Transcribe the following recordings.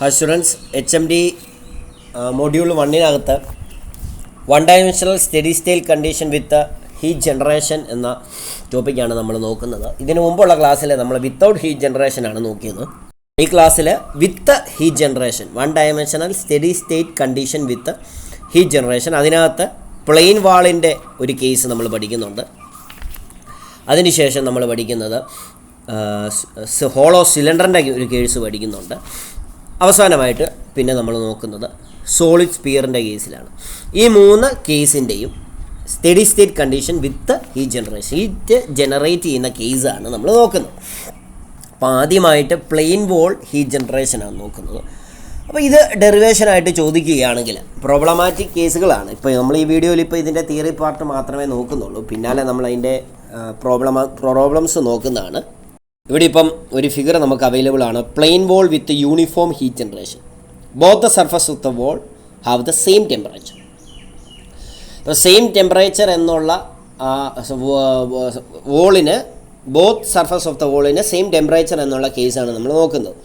Hi students, HMD module 1-നകത്ത് one dimensional steady state condition with heat generation എന്ന ടോപ്പിക്കാണ് നമ്മൾ നോക്കുന്നത്. ഇതിനു മുമ്പുള്ള ക്ലാസ്സിൽ നമ്മൾ വിത്തൗട്ട് ഹീറ്റ് ജനറേഷനാണ് നോക്കിയത്. ഈ ക്ലാസ്സിൽ വിത്ത് heat generation, one dimensional steady state condition with heat generation, അതിനകത്ത് പ്ലെയിൻ വാളിൻ്റെ ഒരു കേസ് നമ്മൾ പഠിക്കുന്നുണ്ട്. അതിനുശേഷം നമ്മൾ പഠിക്കുന്നത് ഹോളോ സിലിണ്ടറിൻ്റെ ഒരു കേസ് പഠിക്കുന്നുണ്ട്. അവസാനമായിട്ട് പിന്നെ നമ്മൾ നോക്കുന്നത് സോളിഡ് സ്പിയറിൻ്റെ കേസിലാണ്. ഈ മൂന്ന് കേസിൻ്റെയും steady state condition with heat generation, heat generate ചെയ്യുന്ന കേസാണ് നമ്മൾ നോക്കുന്നത്. അപ്പോൾ ആദ്യമായിട്ട് പ്ലെയിൻ വോൾ ഹീറ്റ് ജനറേഷനാണ് നോക്കുന്നത്. അപ്പോൾ ഇത് ഡെറിവേഷനായിട്ട് ചോദിക്കുകയാണെങ്കിൽ പ്രോബ്ലമാറ്റിക് കേസുകളാണ്. ഇപ്പോൾ നമ്മൾ ഈ വീഡിയോയിൽ ഇപ്പോൾ ഇതിൻ്റെ തിയറി പാർട്ട് മാത്രമേ നോക്കുന്നുള്ളൂ. പിന്നാലെ നമ്മൾ അതിൻ്റെ പ്രോബ്ലംസ് നോക്കുന്നതാണ്. ഇവിടെ ഇപ്പം ഒരു ഫിഗർ നമുക്ക് അവൈലബിൾ ആണ്. Plain wall with uniform heat generation, both the surface of the wall have the same temperature. അപ്പോൾ സെയിം ടെമ്പറേച്ചർ എന്നുള്ള വോളിന്, ബോത്ത് സർഫസ് ഓഫ് ദ വോളിന് സെയിം ടെമ്പറേച്ചർ എന്നുള്ള കേസാണ് നമ്മൾ നോക്കുന്നത്.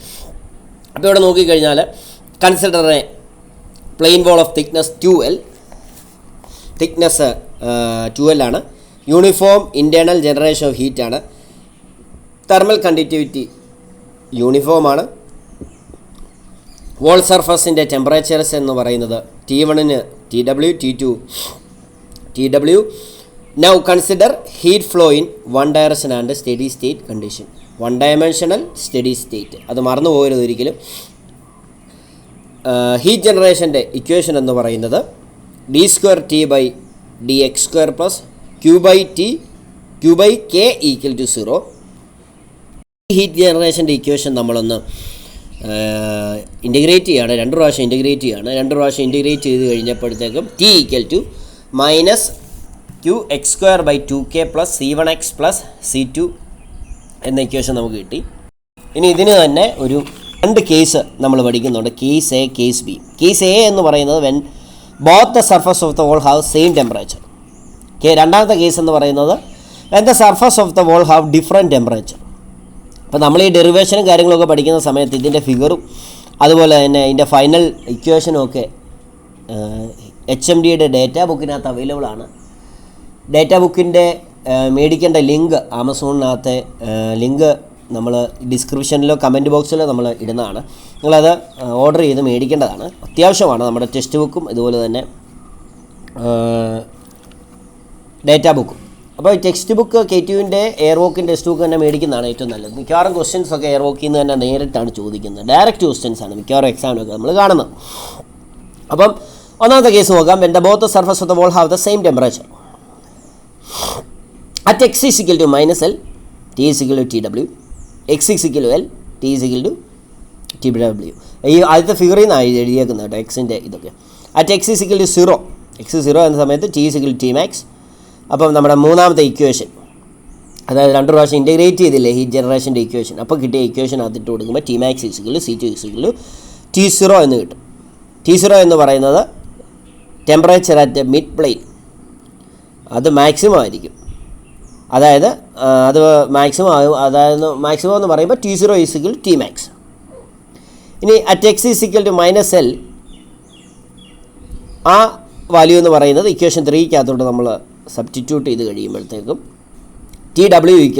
അപ്പോൾ ഇവിടെ നോക്കിക്കഴിഞ്ഞാൽ consider a plain wall of thickness 2L, thickness 2L ആണ്. Uniform internal generation of heat ആണ്. തെർമൽ കണ്ടക്ടിവിറ്റി യൂണിഫോമാണ്. വോൾ സർഫസിൻ്റെ ടെമ്പറേച്ചേഴ്സ് എന്ന് പറയുന്നത് T1-ന് TW, T2 TW. Now consider heat flow in one direction and study state condition. One dimensional steady state, അത് മറന്നു പോകരുത് ഒരിക്കലും. ഹീറ്റ് ജനറേഷൻ്റെ ഇക്വേഷൻ എന്ന് പറയുന്നത് d²T/dx² plus Q/K equal to 0. Heat ജനറേഷൻ്റെ ഇക്വേഷൻ നമ്മളൊന്ന് ഇൻറ്റഗ്രേറ്റ് ചെയ്യാണ്, 2 പ്രാവശ്യം ഇൻറ്റഗ്രേറ്റ് ചെയ്യാണ്. 2 പ്രാവശ്യം ഇൻറ്റഗ്രേറ്റ് ചെയ്ത് കഴിഞ്ഞപ്പോഴത്തേക്കും T equal to -Qx²/2K plus C1x plus C2 എന്ന ഇക്വേഷൻ നമുക്ക് കിട്ടി. ഇനി ഇതിന് തന്നെ ഒരു 2 കേസ് നമ്മൾ പഠിക്കുന്നുണ്ട്, case A, case B. Case A എന്ന് പറയുന്നത് when both the surface of the wall have same temperature. രണ്ടാമത്തെ കേസ് എന്ന് പറയുന്നത് when the surface of the wall have different temperature. അപ്പോൾ നമ്മൾ ഈ ഡെറിവേഷനും കാര്യങ്ങളൊക്കെ പഠിക്കുന്ന സമയത്ത് ഇതിൻ്റെ ഫിഗറും അതുപോലെ തന്നെ ഇതിൻ്റെ ഫൈനൽ ഇക്വേഷനും ഒക്കെ HMDയുടെ ഡേറ്റാ ബുക്കിനകത്ത് അവൈലബിൾ ആണ്. ഡേറ്റാ ബുക്കിൻ്റെ മേടിക്കേണ്ട ലിങ്ക് ആമസോണിനകത്തെ ലിങ്ക് നമ്മൾ ഡിസ്ക്രിപ്ഷനിലോ കമൻറ്റ് ബോക്സിലോ നമ്മൾ ഇടുന്നതാണ്. നിങ്ങളത് ഓർഡർ ചെയ്ത് മേടിക്കേണ്ടതാണ്, അത്യാവശ്യമാണ്. നമ്മുടെ ടെക്സ്റ്റ് ബുക്കും ഇതുപോലെ തന്നെ ഡേറ്റാ ബുക്കും. അപ്പോൾ ടെക്സ്റ്റ് ബുക്ക് KTUവിൻ്റെ എയർവോക്കിൻ്റെ ടെക്സ്റ്റ് ബുക്ക് തന്നെ മേടിക്കുന്നതാണ് ഏറ്റവും നല്ലത്. മിക്കവാറും ക്വസ്റ്റ്യൻസൊക്കെ എയർവോക്കിൽ നിന്ന് തന്നെ നേരിട്ടാണ് ചോദിക്കുന്നത്, ഡയറക്റ്റ് ക്വസ്റ്റ്യൻസാണ് മിക്കവാറും എക്സാമിനൊക്കെ നമ്മൾ കാണുന്നത്. അപ്പം ഒന്നാമത്തെ കേസ് നോക്കാം. When the both surface of the wall have the same temperature at x = -L, T = TW, x = L, T = TW. ഈ ആദ്യത്തെ ഫിഗറിൽ നിന്നാണ് എഴുതിയേക്കുന്നത് കേട്ടോ, എക്സിൻ്റെ ഇതൊക്കെ. അറ്റ് x = 0, x 0 എന്ന സമയത്ത് T = Tmax. അപ്പം നമ്മുടെ മൂന്നാമത്തെ ഇക്വേഷൻ, അതായത് 2 പ്രാവശ്യം ഇൻറ്റഗ്രേറ്റ് ചെയ്തില്ലേ ഹീറ്റ് ജനറേഷൻ്റെ ഇക്വേഷൻ, അപ്പോൾ കിട്ടിയ ഇക്വേഷൻ അതിട്ട് കൊടുക്കുമ്പോൾ Tmax = C2 = T0 എന്ന് കിട്ടും. T0 എന്ന് പറയുന്നത് ടെമ്പറേച്ചർ അറ്റ് മിഡ് പ്ലെയിൻ, അത് മാക്സിമം ആയിരിക്കും. അതായത് അത് മാക്സിമം ആകും. അതായത് മാക്സിമം എന്ന് പറയുമ്പോൾ T0 = Tmax. ഇനി അറ്റ് x = -L, ആ വാല്യൂ എന്ന് പറയുന്നത് ഇക്വേഷൻ 3-ക്കകത്തോട്ട് നമ്മൾ സബ്സ്റ്റിറ്റ്യൂട്ട് ചെയ്ത് കഴിയുമ്പോഴത്തേക്കും TW =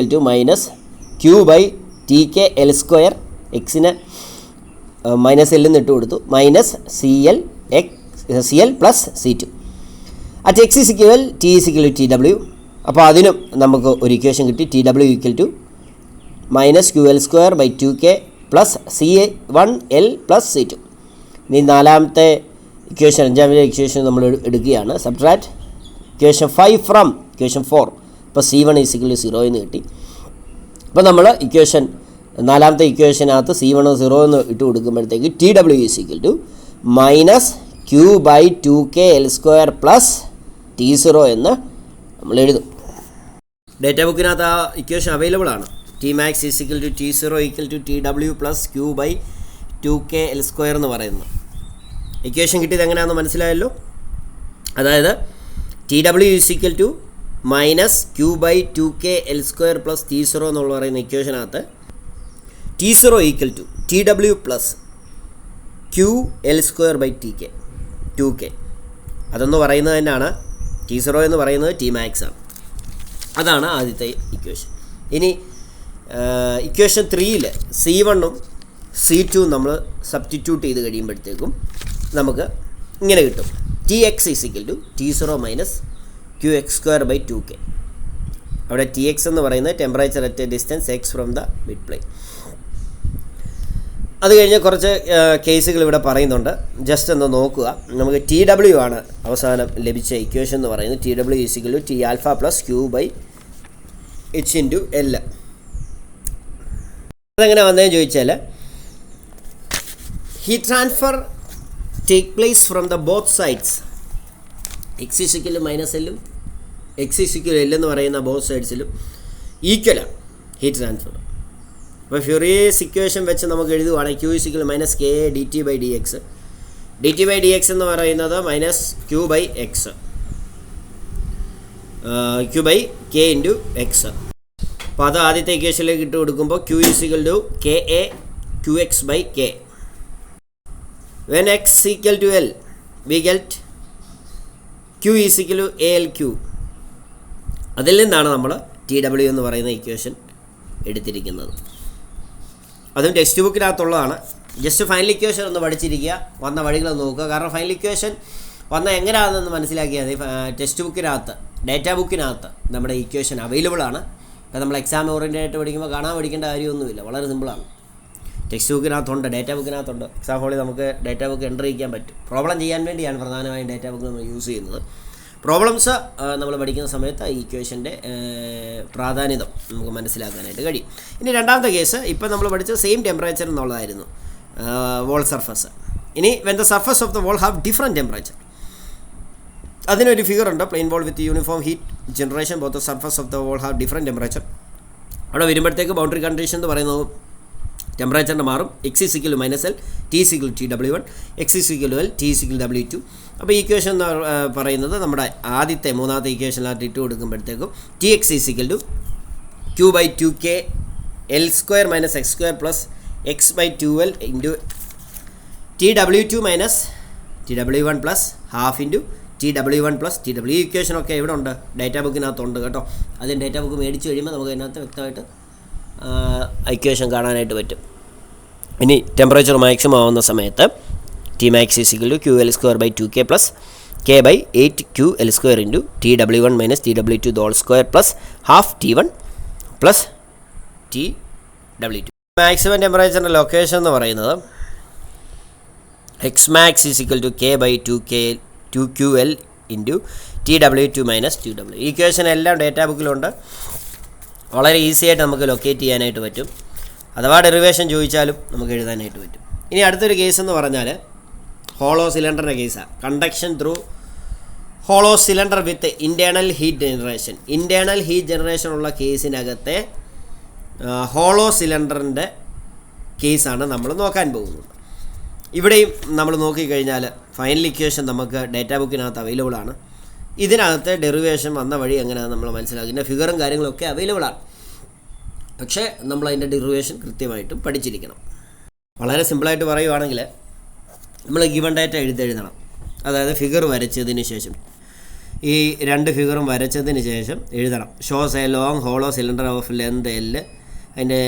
-Q/TK L², എക്സിന് -L എന്ന് ഇട്ട് കൊടുത്തു, -CL plus C2. At x = T = TW. അപ്പോൾ അതിനും നമുക്ക് ഒരു ഇക്വേഷൻ കിട്ടി, TW = -QL²/2K plus C1L plus C2. ഇനി നാലാമത്തെ ഇക്വേഷൻ, അഞ്ചാമത്തെ ഇക്വേഷൻ നമ്മൾ എടുക്കുകയാണ്. Subtract equation 5 from equation 4. ഇപ്പോൾ C1 = 0 എന്ന് കിട്ടി. അപ്പോൾ നമ്മൾ ഇക്വേഷൻ നാലാമത്തെ ഇക്വേഷനകത്ത് C1 0 എന്ന് ഇട്ട് കൊടുക്കുമ്പോഴത്തേക്ക് TW = -Q/2K L² plus T0 എന്ന് നമ്മൾ എഴുതും. ഡേറ്റാ ബുക്കിനകത്ത് ആ ഇക്വേഷൻ അവൈലബിൾ ആണ്. Tmax = T0 = TW plus Q/2K L² എന്ന് പറയുന്നത്. ഇക്വേഷൻ കിട്ടിയത് എങ്ങനെയാണെന്ന് മനസ്സിലായല്ലോ. അതായത് TW = -Q/2K L² plus T0 എന്നുള്ള പറയുന്ന ഇക്വേഷനകത്ത് T0 = TW plus Q L square by T K 2k. അതെന്ന് പറയുന്നത് തന്നെയാണ് T0 എന്ന് പറയുന്നത് ടി മാക്സ് ആണ്. അതാണ് ആദ്യത്തെ ഇക്വേഷൻ. ഇനി ഇക്വേഷൻ 3ൽ C1ഉം C2ഉം നമ്മൾ സബ്സ്റ്റിറ്റ്യൂട്ട് ചെയ്ത് കഴിയുമ്പോഴത്തേക്കും നമുക്ക് ഇങ്ങനെ കിട്ടും. Tx = T0 minus QX² 2k. അവിടെ Tx എന്ന് പറയുന്നത് temperature at a distance x from the mid plane. അത് കഴിഞ്ഞ് കുറച്ച് കേസുകൾ ഇവിടെ പറയുന്നുണ്ട്. ജസ്റ്റ് ഒന്ന് നോക്കുക. നമുക്ക് TW ആണ് അവസാനം ലഭിച്ച ഇക്വേഷൻ എന്ന് പറയുന്നത്. TW = T∝ + Q/h × L. അതെങ്ങനെ വന്നതെന്ന് ചോദിച്ചാൽ, heat transfer take place from the both sides. x = -L x = L എന്ന് പറയുന്ന ബോത്ത് സൈഡ്സിലും ഈക്വലാണ് ഹീറ്റ് ട്രാൻസ്ഫർ. അപ്പോൾ ഫ്യൂറിയേഴ്സ് ഇക്വേഷൻ വെച്ച് നമുക്ക് എഴുതുവാണെങ്കിൽ Q = -K dt/dx. dt/dx എന്ന് പറയുന്നത് -Q/x, Q/K × x. അപ്പോൾ അത് ആദ്യത്തെ ഇക്വേഷനിലേക്ക് ഇട്ട് കൊടുക്കുമ്പോൾ Q = KA QX/K. When x = L, we get Q = ALQ. അതിൽ നിന്നാണ് നമ്മൾ TW എന്ന് പറയുന്ന ഇക്വേഷൻ എടുത്തിരിക്കുന്നത്. അതും ടെക്സ്റ്റ് ബുക്കിനകത്തുള്ളതാണ്. ജസ്റ്റ് ഫൈനൽ ഇക്വേഷൻ ഒന്ന് പഠിച്ചിരിക്കുക, വന്ന വഴികളൊന്ന് നോക്കുക. കാരണം ഫൈനൽ ഇക്വേഷൻ വന്ന എങ്ങനെയാണെന്ന് മനസ്സിലാക്കിയാൽ മതി. ടെക്സ്റ്റ് ബുക്കിനകത്ത്, ഡേറ്റാ ബുക്കിനകത്ത് നമ്മുടെ ഇക്വേഷൻ അവൈലബിൾ ആണ്. അപ്പോൾ നമ്മൾ എക്സാം ഓറിയൻറ്റഡ് ആയിട്ട് പഠിക്കുമ്പോൾ കാണാൻ പഠിക്കേണ്ട കാര്യമൊന്നുമില്ല, വളരെ സിമ്പിളാണ്. ടെക്സ്റ്റ് ബുക്കിനകത്തുണ്ട്, ഡേറ്റാ ബുക്കിനകത്തുണ്ട്. എക്സാം ഹോളിൽ നമുക്ക് ഡേറ്റാ ബുക്ക് എൻ്റർ ചെയ്യാൻ പറ്റും. പ്രോബ്ലം ചെയ്യാൻ വേണ്ടിയാണ് പ്രധാനമായും ഡേറ്റാ ബുക്ക് നമ്മൾ യൂസ് ചെയ്യുന്നത്. പ്രോബ്ലംസ് നമ്മൾ പഠിക്കുന്ന സമയത്ത് ഈ ഇക്വേഷൻ്റെ പ്രാധാന്യം നമുക്ക് മനസ്സിലാക്കാനായിട്ട് കഴിയും. ഇനി രണ്ടാമത്തെ കേസ്, ഇപ്പോൾ നമ്മൾ പഠിച്ച സെയിം ടെമ്പറേച്ചർ എന്നുള്ളതായിരുന്നു വോൾ സർഫസ്. ഇനി when the surface of the wall have different temperature. അതിനൊരു ഫിഗർ ഉണ്ട്. Plane wall with uniform heat generation both the surface of the wall have different temperature. അവിടെ വരുമ്പോഴത്തേക്ക് ബൗണ്ടറി കണ്ടീഷൻ എന്ന് പറയുന്നത് ടെമ്പറേച്ചറിൻ്റെ മാറും. x = -L T = Tw1 x = L T = W2. അപ്പോൾ ഈ equation എന്ന് പറയുന്നത് നമ്മുടെ ആദ്യത്തെ മൂന്നാമത്തെ ഇക്വേഷനിലായിട്ട് ഇട്ട് കൊടുക്കുമ്പോഴത്തേക്കും Tx = Q/2k L² - x² + x/2L × Tw2 - Tw1 + ½ × Tw1 + Tw. ഈ ഇക്വേഷനൊക്കെ ഇവിടെ ഉണ്ട്, ഡേറ്റാ ബുക്കിനകത്തുണ്ട് കേട്ടോ. അതിന് ഡേറ്റാ ബുക്ക് മേടിച്ച് കഴിയുമ്പോൾ നമുക്ക് അതിനകത്ത് വ്യക്തമായിട്ട് ഇക്വേഷൻ കാണാനായിട്ട് പറ്റും. ഇനി ടെമ്പറേച്ചർ മാക്സിമം ആവുന്ന സമയത്ത് Tmax = QL² 2k + K/8QL² × Tw1 - Tw2 2 + ½ T1 + Tw2. Maximum ടെമ്പറേച്ചറിൻ്റെ location എന്ന് പറയുന്നത് Xmax = K/2QL × Tw2 - Tw. ഈ ഇക്വേഷൻ എല്ലാം ഡേറ്റാ ബുക്കിലുണ്ട്. വളരെ ഈസി ആയിട്ട് നമുക്ക് ലൊക്കേറ്റ് ചെയ്യാനായിട്ട് പറ്റും. അഥവാ ഡെറിവേഷൻ ചോദിച്ചാലും നമുക്ക് എഴുതാനായിട്ട് പറ്റും. ഇനി അടുത്തൊരു കേസ് എന്ന് പറഞ്ഞാൽ ഹോളോ സിലിണ്ടറിൻ്റെ കേസാണ്. Conduction through hollow cylinder with internal heat generation. Internal heat generation ഉള്ള കേസിനകത്തെ ഹോളോ സിലിണ്ടറിൻ്റെ കേസാണ് നമ്മൾ നോക്കാൻ പോകുന്നത്. ഇവിടെയും നമ്മൾ നോക്കിക്കഴിഞ്ഞാൽ ഫൈനൽ ഇക്വേഷൻ നമുക്ക് ഡേറ്റാ ബുക്കിനകത്ത് അവൈലബിൾ ആണ്. ഇതിനകത്ത് ഡെറിവേഷൻ വന്ന വഴി എങ്ങനെയാണ് നമ്മൾ മനസ്സിലാക്കുക. ഇതിൻ്റെ ഫിഗറും കാര്യങ്ങളൊക്കെ അവൈലബിൾ ആണ്. പക്ഷേ നമ്മൾ അതിൻ്റെ ഡെറിവേഷൻ കൃത്യമായിട്ടും പഠിച്ചിരിക്കണം. വളരെ സിമ്പിളായിട്ട് പറയുവാണെങ്കിൽ നമ്മൾ ഗിവൺ ഡേറ്റ എഴുതണം. അതായത് ഫിഗർ വരച്ചതിന് ശേഷം, ഈ രണ്ട് ഫിഗറും വരച്ചതിന് ശേഷം എഴുതണം. Shows a long hollow cylinder of length L. അതിൻ്റെ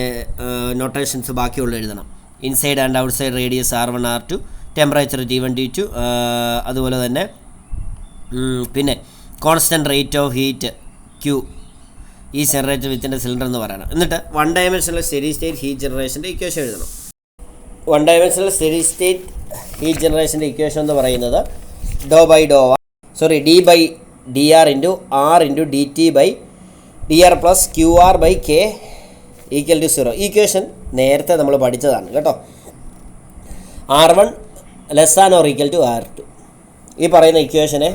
നൊട്ടേഷൻസ് ബാക്കിയുള്ള എഴുതണം. Inside and outside radius R1 R2, temperature T1 T2, അതുപോലെ തന്നെ പിന്നെ constant rate of heat Q ഈ ജനറേറ്റർ വിത്തിൻ്റെ സിലിണ്ടർ എന്ന് പറയണം. എന്നിട്ട് 1 ഡയമെൻഷണൽ സ്റ്റഡി സ്റ്റേറ്റ് ഹീറ്റ് ജനറേഷൻ്റെ ഇക്വേഷൻ എഴുതണം. 1 ഡയമെൻഷണൽ സ്റ്റഡി സ്റ്റേറ്റ് ഹീറ്റ് ജനറേഷൻ്റെ ഇക്വേഷൻ എന്ന് പറയുന്നത് d/dr × R × dt/dr + QR/K = 0. ഈ ഇക്വേഷൻ നേരത്തെ നമ്മൾ പഠിച്ചതാണ് കേട്ടോ. R1 <= R2. ഈ പറയുന്ന ഇക്വേഷനെ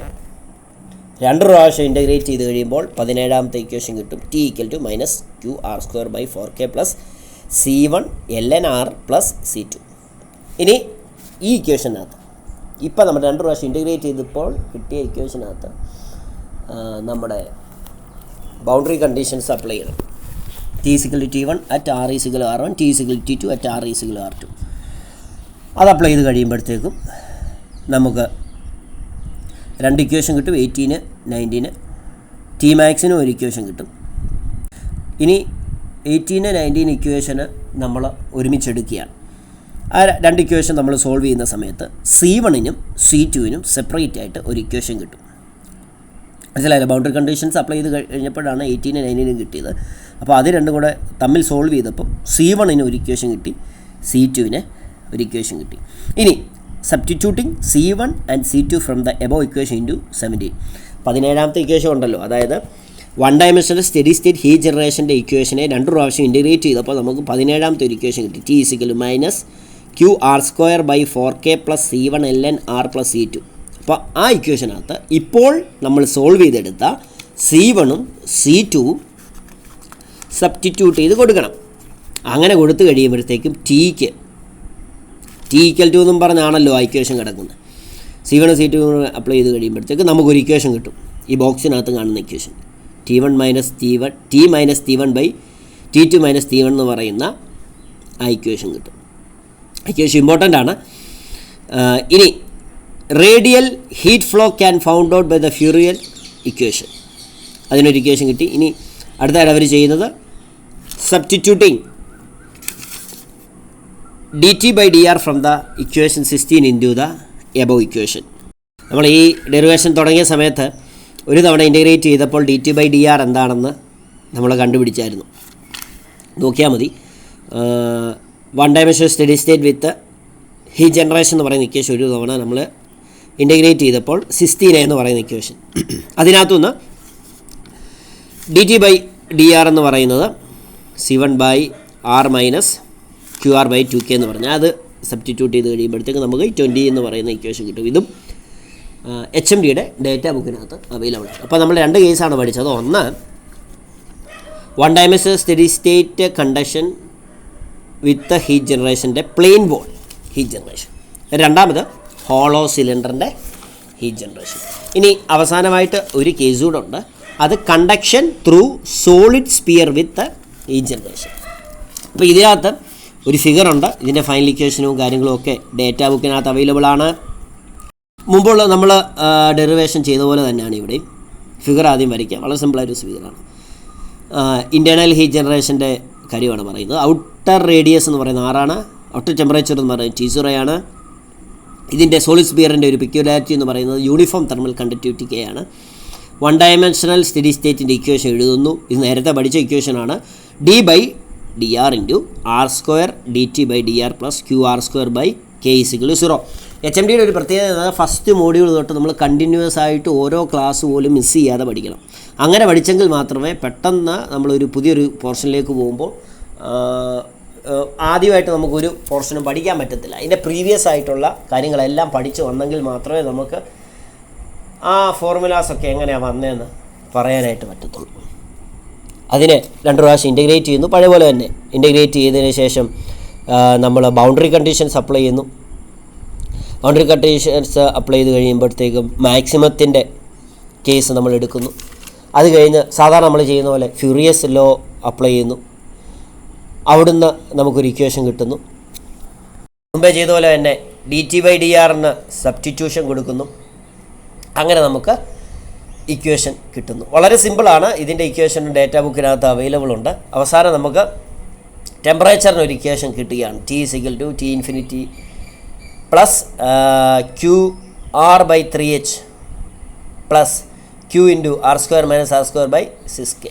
2 പ്രാവശ്യം ഇൻ്റഗ്രേറ്റ് ചെയ്ത് കഴിയുമ്പോൾ 17ാമത്തെ ഇക്വേഷൻ കിട്ടും. T = -QR² 4k + C1 ln R + C2. ഇനി ഈ ഇക്വേഷനകത്ത് ഇപ്പോൾ നമ്മൾ 2 പ്രാവശ്യം ഇൻ്റഗ്രേറ്റ് ചെയ്തപ്പോൾ കിട്ടിയ ഇക്വേഷനകത്ത് നമ്മുടെ ബൗണ്ടറി കണ്ടീഷൻസ് അപ്ലൈ ചെയ്യണം. T = T1 at R = R1, T = T2 at R = R2. അത് അപ്ലൈ ചെയ്ത് കഴിയുമ്പോഴത്തേക്കും നമുക്ക് രണ്ട് ഇക്വേഷൻ കിട്ടും. 18, 19 ടി മാക്സിനും ഒരു ഇക്വേഷൻ കിട്ടും. ഇനി 18, 19 ഇക്വേഷന് നമ്മൾ ഒരുമിച്ചെടുക്കുകയാണ്. ആ രണ്ട് ഇക്വേഷൻ നമ്മൾ സോൾവ് ചെയ്യുന്ന സമയത്ത് C1നും C2നും സെപ്പറേറ്റ് ആയിട്ട് ഒരു ഇക്വേഷൻ കിട്ടും. മനസ്സിലായില്ല? ബൗണ്ടറി കണ്ടീഷൻസ് അപ്ലൈ ചെയ്ത് കഴിഞ്ഞപ്പോഴാണ് 18, 19 കിട്ടിയത്. അപ്പോൾ അത് രണ്ടും കൂടെ തമ്മിൽ സോൾവ് ചെയ്തപ്പോൾ C1ന് ഒരു ഇക്വേഷൻ കിട്ടി, C2ന് ഒരു ഇക്വേഷൻ കിട്ടി. ഇനി substituting C1 and C2 from the above equation into 17. 17ാമത്തെ ഇക്വേഷൻ ഉണ്ടല്ലോ, അതായത് 1 ഡയമെൻഷണൽ സ്റ്റഡി സ്റ്റേറ്റ് ഹീറ്റ് ജനറേഷൻ്റെ ഇക്വേഷനെ 2 പ്രാവശ്യം ഇൻറ്റഗ്രേറ്റ് ചെയ്തപ്പോൾ നമുക്ക് 17ാമത്തെ ഒരു ഇക്വേഷൻ കിട്ടി. T = -QR² / 4K + C1 ln R + C2. അപ്പോൾ ആ ഇക്വേഷനകത്ത് ഇപ്പോൾ നമ്മൾ സോൾവ് ചെയ്തെടുത്ത C1ഉം C2ഉം സബ്സ്റ്റിറ്റ്യൂട്ട് ചെയ്ത് കൊടുക്കണം. അങ്ങനെ കൊടുത്തു കഴിയുമ്പോഴത്തേക്കും T = എന്നും പറഞ്ഞാണല്ലോ ആ ഇക്വേഷൻ കിടക്കുന്നത്. C1 C2 അപ്ലൈ ചെയ്ത് കഴിയുമ്പോഴത്തേക്ക് നമുക്കൊരു ഇക്വേഷൻ കിട്ടും. ഈ ബോക്സിനകത്ത് കാണുന്ന equation T1 - T1 T - T1/T2 - T1 എന്ന് പറയുന്ന ആ ഇക്വേഷൻ കിട്ടും. ഇക്വേഷൻ ഇമ്പോർട്ടൻ്റ് ആണ്. ഇനി radial heat flow can found out by the Fourier equation, അതിനൊരു ഇക്വേഷൻ കിട്ടി. ഇനി അടുത്തായിട്ട് അവർ ചെയ്യുന്നത് substituting dt/dr from the equation 16 into the above equation. നമ്മൾ ഈ ഡെറിവേഷൻ തുടങ്ങിയ സമയത്ത് ഒരു തവണ ഇൻറ്റഗ്രേറ്റ് ചെയ്തപ്പോൾ dt/dr എന്താണെന്ന് നമ്മൾ കണ്ടുപിടിച്ചായിരുന്നു. നോക്കിയാൽ മതി. 1 ഡയമെൻഷണൽ സ്റ്റഡി സ്റ്റേറ്റ് വിത്ത് ഹീറ്റ് ജനറേഷൻ എന്ന് പറയുന്ന ഇക്വേഷൻ ഒരു തവണ നമ്മൾ ഇൻറ്റഗ്രേറ്റ് ചെയ്തപ്പോൾ 16 എന്ന് പറയുന്ന ഇക്വേഷൻ, അതിനകത്തുനിന്ന് dt/dr എന്ന് പറയുന്നത് C1/R - QR/2K എന്ന് പറഞ്ഞാൽ അത് സബ്സ്റ്റിറ്റ്യൂട്ട് ചെയ്ത് കഴിയുമ്പോഴത്തേക്ക് നമുക്ക് 20 എന്ന് പറയുന്ന ഇക്വേഷൻ കിട്ടും. ഇതും HMDയുടെ ഡേറ്റാ ബുക്കിനകത്ത് അവൈലബിൾ ആണ്. അപ്പോൾ നമ്മൾ രണ്ട് കേസാണ് പഠിച്ചത്. ഒന്ന് 1 dimensional steady state conduction with heat ജനറേഷൻ്റെ പ്ലെയിൻ വോൾ ഹീറ്റ് ജനറേഷൻ, രണ്ടാമത് ഹോളോ സിലിണ്ടറിൻ്റെ ഹീറ്റ് ജനറേഷൻ. ഇനി അവസാനമായിട്ട് ഒരു കേസ് കൂടെ ഉണ്ട്, അത് conduction through solid sphere with heat generation. അപ്പോൾ ഇതിനകത്ത് ഒരു ഫിഗറുണ്ട്, ഇതിൻ്റെ ഫൈനൽ ഇക്വേഷനും കാര്യങ്ങളും ഒക്കെ ഡേറ്റാ ബുക്കിനകത്ത് അവൈലബിൾ ആണ്. മുമ്പുള്ള നമ്മൾ ഡെറിവേഷൻ ചെയ്ത പോലെ തന്നെയാണ് ഇവിടെയും. ഫിഗർ ആദ്യം വരയ്ക്കാം, വളരെ സിമ്പിളായൊരു ഫിഗറാണ്. ഇൻറ്റേർണൽ ഹീറ്റ് ജനറേഷൻ്റെ കാര്യമാണ് പറയുന്നത്. ഔട്ടർ റേഡിയസ് എന്ന് പറയുന്നത് R ആണ്, ഔട്ടർ ടെമ്പറേച്ചർ എന്ന് പറയുന്നത് T0 ആണ്. ഇതിൻ്റെ സോളിഡ് സ്പിയറിൻ്റെ ഒരു പെക്യുലാരിറ്റി എന്ന് പറയുന്നത് യൂണിഫോം തെർമൽ കണ്ടക്ടിവിറ്റി K ആണ്. 1 ഡയമെൻഷണൽ സ്റ്റഡി സ്റ്റേറ്റിൻ്റെ ഇക്വേഷൻ എഴുതുന്നു. ഇത് നേരത്തെ പഠിച്ച ഇക്വേഷനാണ്. d/dr × R² dt/dr + QR² K = 0. HMDയുടെ ഒരു പ്രത്യേകത, ഫസ്റ്റ് മോഡ്യൂൾ തൊട്ട് നമ്മൾ കണ്ടിന്യൂസ് ആയിട്ട് ഓരോ ക്ലാസ് പോലും മിസ് ചെയ്യാതെ പഠിക്കണം. അങ്ങനെ പഠിച്ചെങ്കിൽ മാത്രമേ പെട്ടെന്ന് നമ്മളൊരു പുതിയൊരു പോർഷനിലേക്ക് പോകുമ്പോൾ ആദ്യമായിട്ട് നമുക്കൊരു പോർഷനും പഠിക്കാൻ പറ്റത്തില്ല. അതിൻ്റെ പ്രീവിയസ് ആയിട്ടുള്ള കാര്യങ്ങളെല്ലാം പഠിച്ച് വന്നെങ്കിൽ മാത്രമേ നമുക്ക് ആ ഫോർമുലാസൊക്കെ എങ്ങനെയാണ് വന്നതെന്ന് പറയാനായിട്ട് പറ്റത്തുള്ളൂ. അതിനെ 2 പ്രാവശ്യം ഇൻറ്റഗ്രേറ്റ് ചെയ്യുന്നു, പഴയ പോലെ തന്നെ ഇൻറ്റഗ്രേറ്റ് ചെയ്തതിന് ശേഷം നമ്മൾ ബൗണ്ടറി കണ്ടീഷൻസ് അപ്ലൈ ചെയ്യുന്നു. ബൗണ്ടറി കണ്ടീഷൻസ് അപ്ലൈ ചെയ്ത് കഴിയുമ്പോഴത്തേക്കും മാക്സിമത്തിൻ്റെ കേസ് നമ്മൾ എടുക്കുന്നു. അത് കഴിഞ്ഞ് സാധാരണ നമ്മൾ ചെയ്യുന്ന പോലെ ഫ്യൂറിയസ് ലോ അപ്ലൈ ചെയ്യുന്നു. അവിടുന്ന് നമുക്കൊരു ഇക്വേഷൻ കിട്ടുന്നു. മുമ്പേ ചെയ്ത പോലെ തന്നെ dt/dr സബ്സ്റ്റിറ്റ്യൂഷൻ കൊടുക്കുന്നു. അങ്ങനെ നമുക്ക് ഇക്വേഷൻ കിട്ടുന്നു. വളരെ സിമ്പിളാണ്. ഇതിൻ്റെ ഇക്വേഷൻ ഡേറ്റാ ബുക്കിനകത്ത് അവൈലബിൾ ഉണ്ട്. അവസാനം നമുക്ക് ടെമ്പറേച്ചറിന് ഒരു ഇക്വേഷൻ കിട്ടുകയാണ്. T = T∞ + QR/3H + Q × R² - R² / 6K.